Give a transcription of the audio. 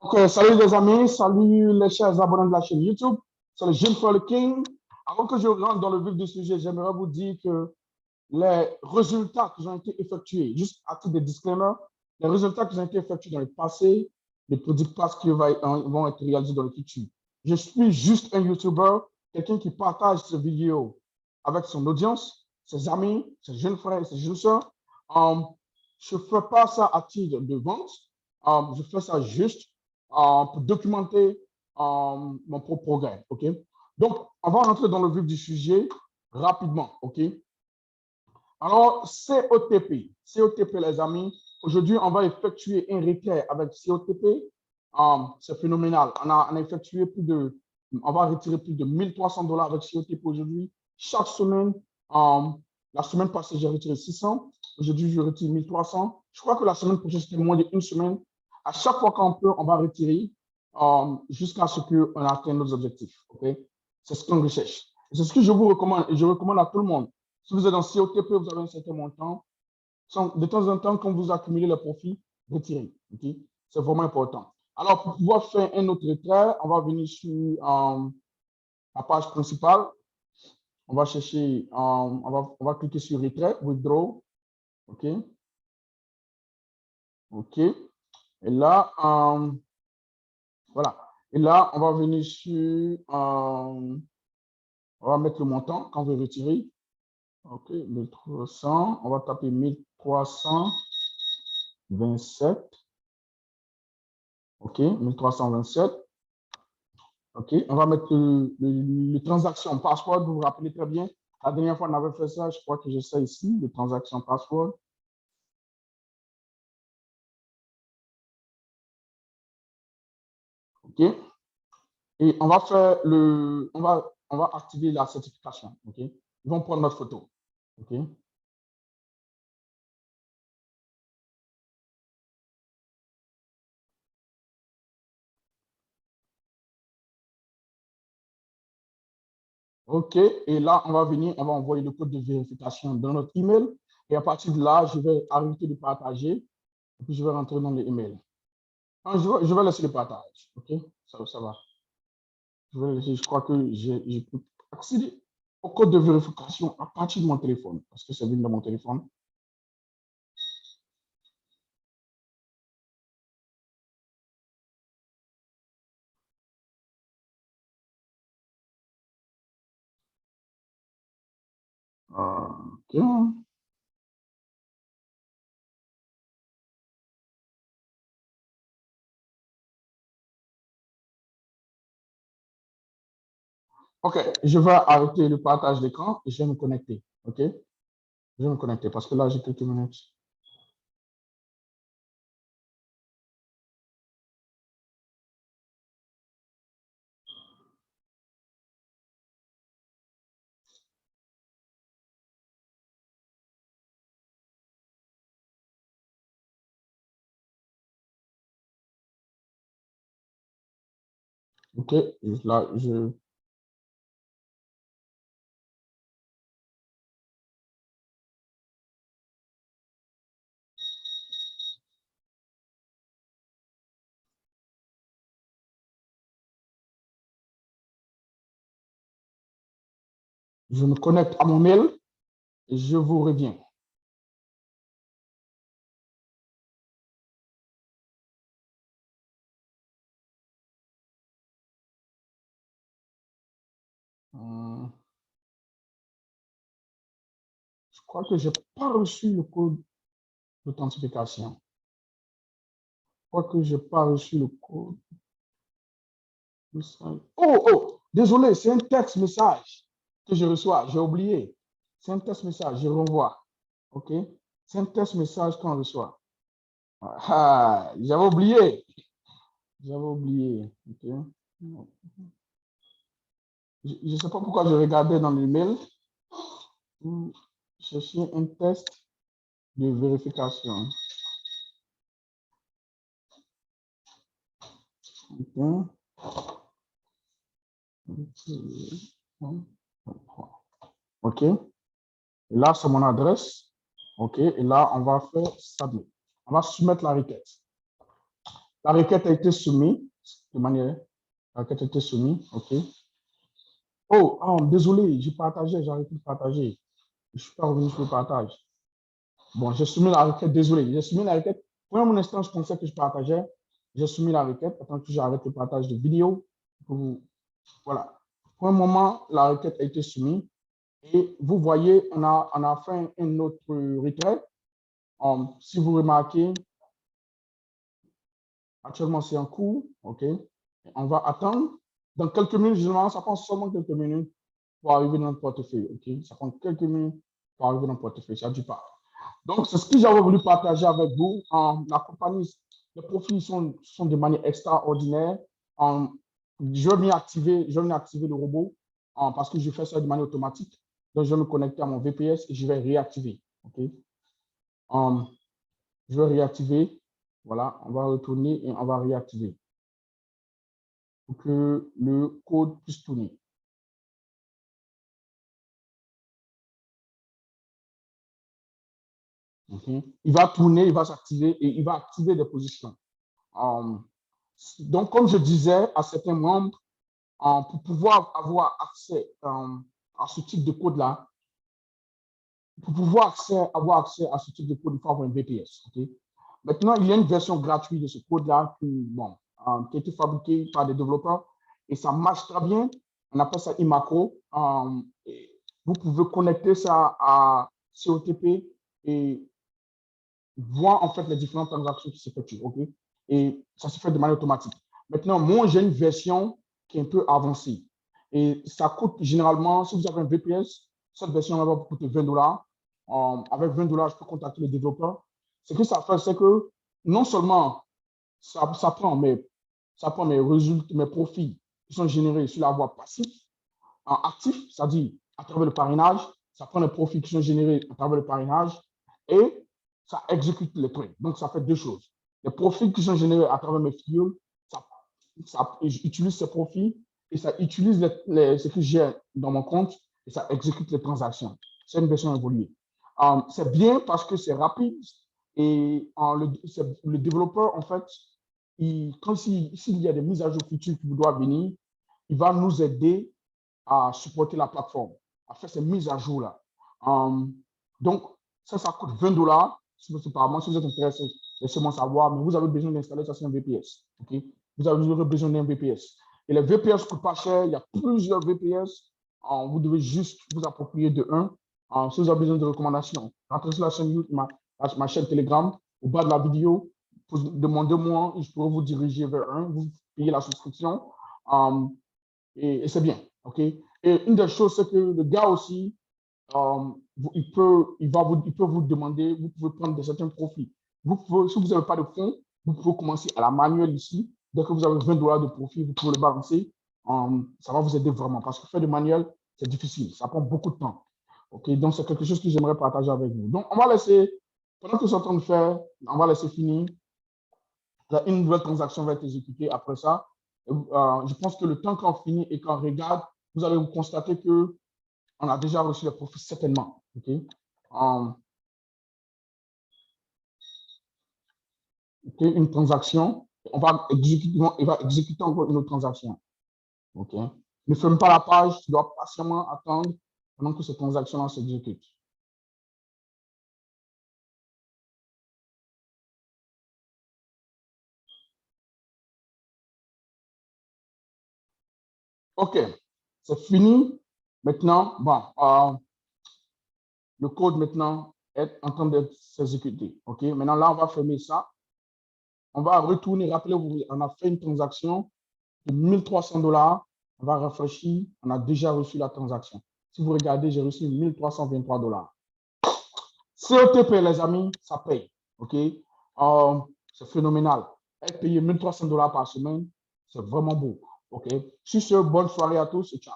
Ok, salut les amis, salut les chers abonnés de la chaîne YouTube, c'est le Jeune Frère le King. Avant que je rentre dans le vif du sujet, j'aimerais vous dire que les résultats qui ont été effectués, juste à titre de disclaimer, les résultats qui ont été effectués dans le passé ne prédisent pas ce qui vont être réalisés dans le futur. Je suis juste un YouTuber, quelqu'un qui partage ses vidéos avec son audience, ses amis, ses jeunes frères, ses jeunes soeurs. Je ne fais pas ça à titre de vente, je fais ça juste pour documenter mon propre progrès. OK? Donc, on va rentrer dans le vif du sujet rapidement. OK? Alors, COTP, les amis, aujourd'hui, on va effectuer un requête avec COTP. C'est phénoménal. On a effectué on va retirer plus de 1300 $ avec COTP aujourd'hui. Chaque semaine, la semaine passée, j'ai retiré 600. Aujourd'hui, je retire 1300. Je crois que la semaine prochaine, c'était moins d'une semaine. À chaque fois qu'on peut, on va retirer jusqu'à ce qu'on atteigne nos objectifs. Okay? C'est ce qu'on recherche. C'est ce que je vous recommande et je recommande à tout le monde. Si vous êtes en COTP, vous avez un certain montant. De temps en temps, quand vous accumulez les profits, retirez. Okay? C'est vraiment important. Alors, pour pouvoir faire un autre retrait, on va venir sur la page principale. On va chercher, on va cliquer sur retrait, withdraw. OK. OK. Et là, voilà. Et là, on va venir sur, on va mettre le montant qu'on veut retirer. OK, 1300. On va taper 1327. OK, 1327. OK, on va mettre le transaction password. Vous vous rappelez très bien. La dernière fois, on avait fait ça. Je crois que j'ai ça ici, le transaction password. OK. Et on va faire on va activer la certification. OK. Ils vont prendre notre photo. OK. OK. Et là, on va venir, on va envoyer le code de vérification dans notre email. Et à partir de là, je vais arrêter de partager. Et puis, je vais rentrer dans les emails. Je vais laisser le partage. OK. Ça va. Je crois que j'ai pu accéder au code de vérification à partir de mon téléphone. Parce que c'est venu dans mon téléphone. OK. OK, je vais arrêter le partage d'écran et je vais me connecter. OK? Je vais me connecter parce que là, j'ai quelques minutes. OK, là, je me connecte à mon mail et je vous reviens. Je crois que je n'ai pas reçu le code d'authentification. Je crois que je n'ai pas reçu le code. Oh, désolé, c'est un texte message que je reçois. J'ai oublié. C'est un texte message, je renvoie. OK? C'est un texte message qu'on reçoit. Ah, j'avais oublié. J'avais oublié. OK? Je ne sais pas pourquoi je regardais dans l'email. Chercher un test de vérification. OK. OK. Et là, c'est mon adresse. OK. Et là, on va faire submit. On va soumettre la requête. La requête a été soumise de manière. La requête a été soumise. OK. Oh, désolé, j'ai partagé, j'ai arrêté de partager. Je ne suis pas revenu sur le partage. Bon, j'ai soumis la requête, désolé, j'ai soumis la requête. Pour un instant, je pensais que je partageais. J'ai soumis la requête. Attends que j'arrête le partage de vidéo. Voilà. Pour un moment, la requête a été soumise. Et vous voyez, on a fait un autre retrait. Si vous remarquez, actuellement, c'est en cours. OK. On va attendre. Dans quelques minutes, généralement, ça prend seulement quelques minutes pour arriver dans le portefeuille. OK. Ça prend quelques minutes pour arriver dans le portefeuille. Ça ne dure pas. Donc, c'est ce que j'avais voulu partager avec vous. La compagnie, les profils sont de manière extraordinaire. Je vais venir activer le robot parce que je fais ça de manière automatique. Donc, je vais me connecter à mon VPS et je vais réactiver. OK. Je vais réactiver. Voilà, on va retourner et on va réactiver pour que le code puisse tourner. Okay. Il va tourner, il va s'activer et il va activer des positions. Donc, comme je disais à certains membres, pour pouvoir avoir accès à ce type de code-là, pour pouvoir avoir accès à ce type de code, il faut avoir un VPS. Okay? Maintenant, il y a une version gratuite de ce code-là qui a été fabriquée par des développeurs et ça marche très bien. On appelle ça iMacro. Vous pouvez connecter ça à COTP et voir en fait les différentes transactions qui s'effectuent. Okay? Et ça se fait de manière automatique. Maintenant, moi, j'ai une version qui est un peu avancée. Et ça coûte généralement, si vous avez un VPS, cette version va vous coûter $20. Avec $20, je peux contacter le développeur. Ce que ça fait, c'est que non seulement ça prend mes résultats, mes profits qui sont générés sur la voie passive, en actif, c'est-à-dire à travers le parrainage, ça prend les profits qui sont générés à travers le parrainage et ça exécute les trucs. Donc, ça fait deux choses. Les profits qui sont générés à travers mes fuels, ça utilise ces profits et ça utilise ce que j'ai dans mon compte et ça exécute les transactions. C'est une version évoluée. C'est bien parce que c'est rapide et le développeur, en fait, s'il y a des mises à jour futures qui doivent venir, il va nous aider à supporter la plateforme, à faire ces mises à jour-là. Donc, ça coûte $20. Si vous êtes intéressé, laissez-moi savoir, mais vous avez besoin d'installer ça sur un VPS. Okay? Vous avez besoin d'un VPS. Et les VPS ne coûtent pas cher. Il y a plusieurs VPS. Vous devez juste vous approprier de un. Si vous avez besoin de recommandations, rentrez sur la chaîne YouTube, ma chaîne Telegram, au bas de la vidéo, demandez-moi, je pourrais vous diriger vers un. Vous payez la souscription et c'est bien. Okay? Et une des choses, c'est que le gars aussi, il peut vous demander, vous pouvez prendre certains profits. Si vous n'avez pas de fonds, vous pouvez commencer à la manuelle ici. Dès que vous avez $20 de profit, vous pouvez le balancer. Ça va vous aider vraiment parce que faire de manuel, c'est difficile. Ça prend beaucoup de temps. Okay? Donc, c'est quelque chose que j'aimerais partager avec vous. Donc, on va laisser, pendant que c'est en train de faire, on va laisser finir. Une nouvelle transaction va être exécutée après ça. Je pense que le temps qu'on finit et qu'on regarde, vous allez vous constater que on a déjà reçu le profit certainement. Okay? Une transaction, il va exécuter encore une autre transaction. Okay? Ne ferme pas la page, tu dois patiemment attendre pendant que cette transaction-là s'exécute. OK, c'est fini. Maintenant, le code maintenant est en train d'être s'exécuter. OK, maintenant là, on va fermer ça. On va retourner, rappelez-vous, on a fait une transaction de $1 300. On va réfléchir, on a déjà reçu la transaction. Si vous regardez, j'ai reçu $1 323. COTP, les amis, ça paye. OK? C'est phénoménal. Être payé $1 300 par semaine, c'est vraiment beau. OK? Sur ce, bonne soirée à tous et ciao.